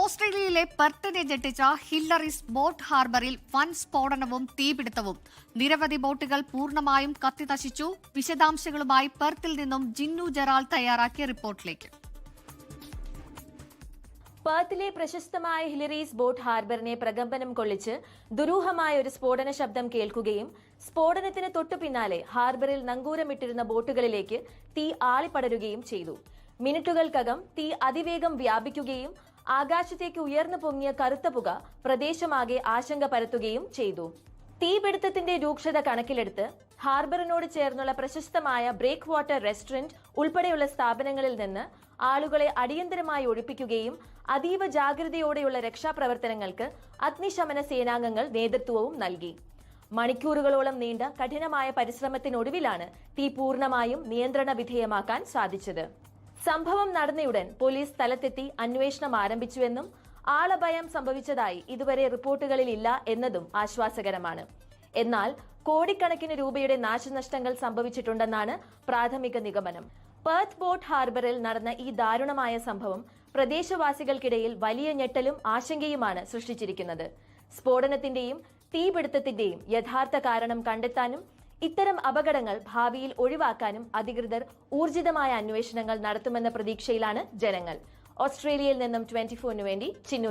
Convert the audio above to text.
ഓസ്ട്രേലിയയിലെ പെർത്തിനെ ഞെട്ടിച്ച ഹില്ലറിസ് ബോട്ട് ഹാർബറിൽ വൻ സ്ഫോടനവും തീപിടുത്തവും. നിരവധി ബോട്ടുകൾ പൂർണ്ണമായും കത്തിനശിച്ചു. വിശദാംശങ്ങളുമായി പെർത്തിൽ നിന്നും ജിന്നു ജെറാൾ തയ്യാറാക്കിയ റിപ്പോർട്ടിലേക്ക്. പെർത്തിലെ പ്രശസ്തമായ ഹിലറീസ് ബോട്ട് ഹാർബറിനെ പ്രകമ്പനം കൊള്ളിച്ച് ദുരൂഹമായ ഒരു സ്ഫോടന ശബ്ദം കേൾക്കുകയും സ്ഫോടനത്തിന് തൊട്ടു പിന്നാലെ ഹാർബറിൽ നങ്കൂരമിട്ടിരുന്ന ബോട്ടുകളിലേക്ക് തീ ആളിപ്പടരുകയും ചെയ്തു. മിനിറ്റുകൾക്കകം തീ അതിവേഗം വ്യാപിക്കുകയും ആകാശത്തേക്ക് ഉയർന്നു പൊങ്ങിയ കറുത്ത പുക പ്രദേശമാകെ ആശങ്ക പരത്തുകയും ചെയ്തു. തീപിടുത്തത്തിന്റെ രൂക്ഷത കണക്കിലെടുത്ത് ഹാർബറിനോട് ചേർന്നുള്ള പ്രശസ്തമായ ബ്രേക്ക് വാട്ടർ റെസ്റ്റോറന്റ് ഉൾപ്പെടെയുള്ള സ്ഥാപനങ്ങളിൽ നിന്ന് ആളുകളെ അടിയന്തരമായി ഒഴിപ്പിക്കുകയും അതീവ ജാഗ്രതയോടെയുള്ള രക്ഷാപ്രവർത്തനങ്ങൾക്ക് അഗ്നിശമന സേനാംഗങ്ങൾ നേതൃത്വവും നൽകി. മണിക്കൂറുകളോളം നീണ്ട കഠിനമായ പരിശ്രമത്തിനൊടുവിലാണ് തീ പൂർണ്ണമായും നിയന്ത്രണ വിധേയമാക്കാൻ സാധിച്ചത്. സംഭവം നടന്നയുടൻ പോലീസ് സ്ഥലത്തെത്തി അന്വേഷണം ആരംഭിച്ചുവെന്നും ആളഭയം സംഭവിച്ചതായി ഇതുവരെ റിപ്പോർട്ടുകളിൽ ഇല്ല എന്നതും ആശ്വാസകരമാണ്. എന്നാൽ കോടിക്കണക്കിന് രൂപയുടെ നാശനഷ്ടങ്ങൾ സംഭവിച്ചിട്ടുണ്ടെന്നാണ് പ്രാഥമിക നിഗമനം. പെർത്ത് ബോട്ട് ഹാർബറിൽ നടന്ന ഈ ദാരുണമായ സംഭവം പ്രദേശവാസികൾക്കിടയിൽ വലിയ ഞെട്ടലും ആശങ്കയുമാണ് സൃഷ്ടിച്ചിരിക്കുന്നത്. സ്ഫോടനത്തിന്റെയും തീപിടുത്തത്തിന്റെയും യഥാർത്ഥ കാരണം കണ്ടെത്താനും ഇത്തരം അപകടങ്ങൾ ഭാവിയിൽ ഒഴിവാക്കാനും അധികൃതർ ഊർജിതമായ അന്വേഷണങ്ങൾ നടത്തുമെന്ന പ്രതീക്ഷയിലാണ് ജനങ്ങൾ. ഓസ്ട്രേലിയയിൽ നിന്നും 24 വേണ്ടി ചിന്നു.